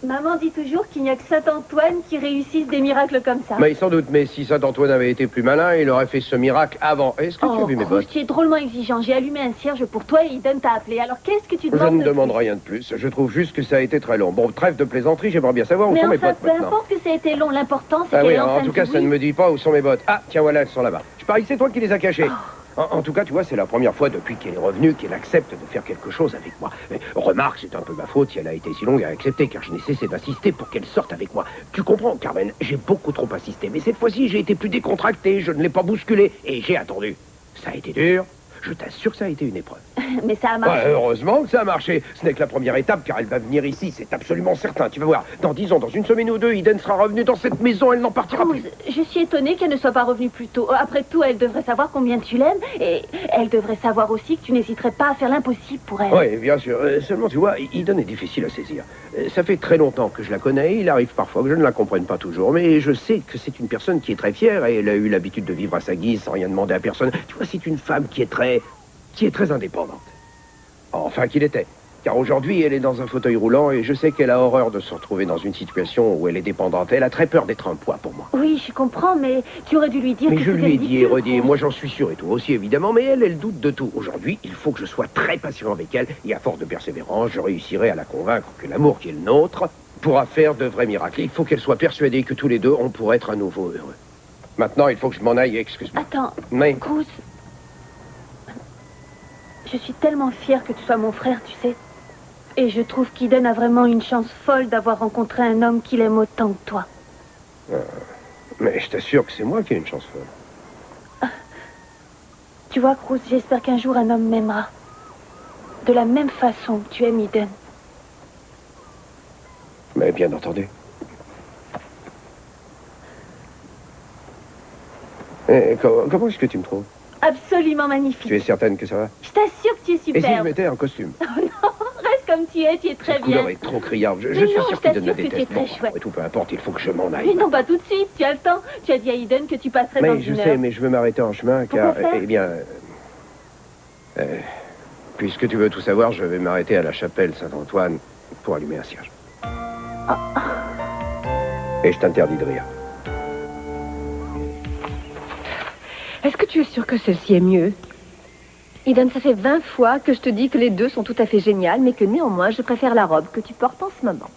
Maman dit toujours qu'il n'y a que Saint-Antoine qui réussisse des miracles comme ça. Mais sans doute, mais si Saint-Antoine avait été plus malin, il aurait fait ce miracle avant. Est-ce que tu as vu mes bottes? Tu es drôlement exigeant. J'ai allumé un cierge pour toi et Eden t'a appelé. Alors qu'est-ce que tu Je demandes ne demande rien de plus. Je trouve juste que ça a été très long. Bon, trêve de plaisanterie, j'aimerais bien savoir où sont mes bottes peu maintenant. importe que ça a été long, l'important c'est Ah qu'elle oui, est en enceinte. tout cas, ça ne me dit pas où sont mes bottes. Ah, tiens, voilà, elles sont là-bas. Je parie que c'est toi qui les as cachées. En tout cas, tu vois, c'est la première fois depuis qu'elle est revenue qu'elle accepte de faire quelque chose avec moi. Mais remarque, c'est un peu ma faute si elle a été si longue à accepter, car je n'ai cessé d'insister pour qu'elle sorte avec moi. Tu comprends, Carmen, j'ai beaucoup trop insisté, mais cette fois-ci, j'ai été plus décontracté, je ne l'ai pas bousculé, et j'ai attendu. Ça a été dur, je t'assure que ça a été une épreuve. Mais ça a marché. Ouais, heureusement que ça a marché. Ce n'est que la première étape, car elle va venir ici, c'est absolument certain. Tu vas voir, dans 10 ans, dans une semaine ou deux, Eden sera revenue dans cette maison, elle n'en partira plus. Je suis étonnée qu'elle ne soit pas revenue plus tôt. Après tout, elle devrait savoir combien tu l'aimes, et elle devrait savoir aussi que tu n'hésiterais pas à faire l'impossible pour elle. Oui, bien sûr. Seulement, tu vois, Eden est difficile à saisir. Ça fait très longtemps que je la connais. Il arrive parfois que je ne la comprenne pas toujours. Mais je sais que c'est une personne qui est très fière et elle a eu l'habitude de vivre à sa guise sans rien demander à personne. Tu vois, c'est une femme qui est très indépendante. Enfin, qu'il était. Car aujourd'hui, elle est dans un fauteuil roulant et je sais qu'elle a horreur de se retrouver dans une situation où elle est dépendante. Elle a très peur d'être un poids pour moi. Oui, je comprends, mais tu aurais dû lui dire Mais que je c'était lui ai dit et ridicule, redit, et Rose. moi j'en suis sûr et tout aussi évidemment, mais elle doute de tout. Aujourd'hui, il faut que je sois très patient avec elle, et à force de persévérance, je réussirai à la convaincre que l'amour qui est le nôtre pourra faire de vrais miracles. Il faut qu'elle soit persuadée que tous les deux, on pourrait être à nouveau heureux. Maintenant, il faut que je m'en aille, excuse-moi. Attends, Mais... Cruz, je suis tellement fière que tu sois mon frère, tu sais. Et je trouve qu'Eden a vraiment une chance folle d'avoir rencontré un homme qu'il aime autant que toi. Mais je t'assure que c'est moi qui ai une chance folle. Tu vois, Cruz, j'espère qu'un jour un homme m'aimera. De la même façon que tu aimes Eden. Mais bien entendu. Et comment est-ce que tu me trouves? Absolument magnifique. Tu es certaine que ça va? Je t'assure que tu es Et si je superbe. mettais un costume? Oh non, reste comme tu es très Cette bien. couleur est trop criarde. Je Mais suis non, sûr je qu'Eden la t'assure que tu es déteste. très Bon, chouette. après tout, peu importe, il faut que je m'en aille. Mais non, pas tout de suite, tu as le temps. Tu as dit à Eden que tu passerais dans Mais je une sais, heure. mais je veux m'arrêter en chemin, car, Pourquoi faire eh bien... puisque tu veux tout savoir, je vais m'arrêter à la chapelle Saint-Antoine pour allumer un cierge. Et je t'interdis de rire. Est-ce que tu es sûre que celle-ci est mieux? Eden, ça fait 20 fois que je te dis que les deux sont tout à fait géniales, mais que néanmoins, je préfère la robe que tu portes en ce moment.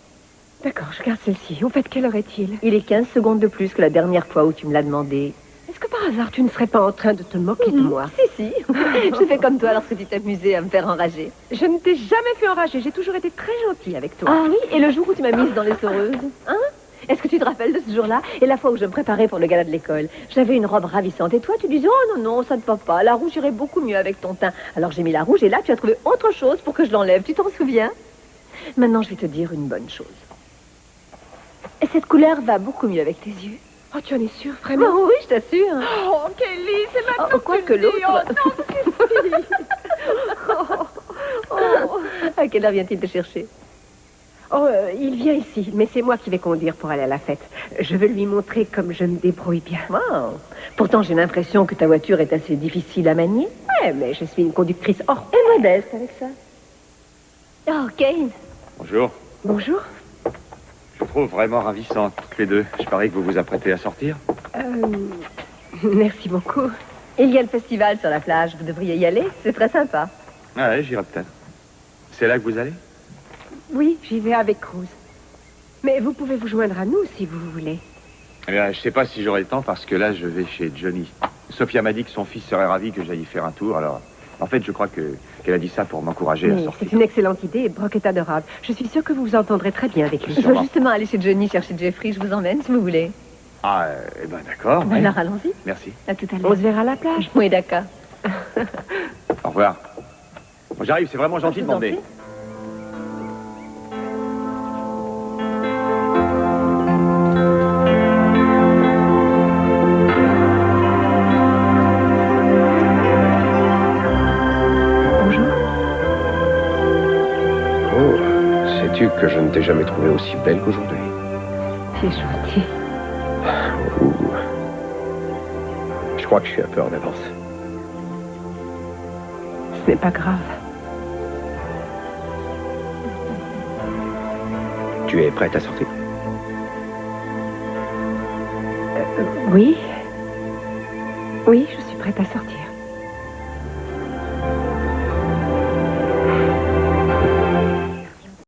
D'accord, je garde celle-ci. Au fait, quelle heure est-il? Il est 15 secondes de plus que la dernière fois où tu me l'as demandé. Est-ce que par hasard, tu ne serais pas en train de te moquer de moi? Si. Je fais comme toi lorsque tu t'amusais à me faire enrager. Je ne t'ai jamais fait enrager. J'ai toujours été très gentille avec toi. Ah oui, et le jour où tu m'as mise dans les soreuses, hein? Est-ce que tu te rappelles de ce jour-là? Et la fois où je me préparais pour le gala de l'école. J'avais une robe ravissante et toi, tu disais, oh non, ça ne va pas. La rouge irait beaucoup mieux avec ton teint. Alors j'ai mis la rouge et là, tu as trouvé autre chose pour que je l'enlève. Tu t'en souviens? Maintenant, je vais te dire une bonne chose. Et cette couleur va beaucoup mieux avec tes yeux. Oh, tu en es sûre, vraiment? Oh, oui, je t'assure. Oh, Kelly, c'est maintenant Quoi que que tu le dis. l'autre. Oh, non, À quelle heure vient-il te chercher? il vient ici, mais c'est moi qui vais conduire pour aller à la fête. Je veux lui montrer comme je me débrouille bien. Wow. Pourtant, j'ai l'impression que ta voiture est assez difficile à manier. Ouais, mais je suis une conductrice hors... Et modeste avec ça. Oh, Kane. Bonjour. Bonjour. Je vous trouve vraiment ravissantes, toutes les deux. Je parie que vous vous apprêtez à sortir. Merci beaucoup. Il y a le festival sur la plage. Vous devriez y aller. C'est très sympa. Ah ouais, j'irai peut-être. C'est là que vous allez? Oui, j'y vais avec Cruz. Mais vous pouvez vous joindre à nous si vous voulez. Eh bien, je sais pas si j'aurai le temps parce que là, je vais chez Johnny. Sophia m'a dit que son fils serait ravi que j'aille y faire un tour, alors... En fait, je crois qu'elle a dit ça pour m'encourager à Mais sortir. c'est une excellente idée et Brock est adorable. Je suis sûre que vous vous entendrez très bien avec lui. Je veux justement aller chez Johnny chercher Jeffrey. Je vous emmène si vous voulez. Ah, eh ben d'accord. ouais. Alors, allons-y. Merci. À tout à On l'heure. se verra à la plage. Oui, d'accord. Au revoir. Bon, j'arrive, c'est vraiment gentil Je de vous en demander. prie. Oh, sais-tu que je ne t'ai jamais trouvée aussi belle qu'aujourd'hui? C'est gentil. Ouh. Je crois que je suis un peu en avance. Ce n'est pas grave. Tu es prête à sortir? Oui. Oui, je suis prête à sortir.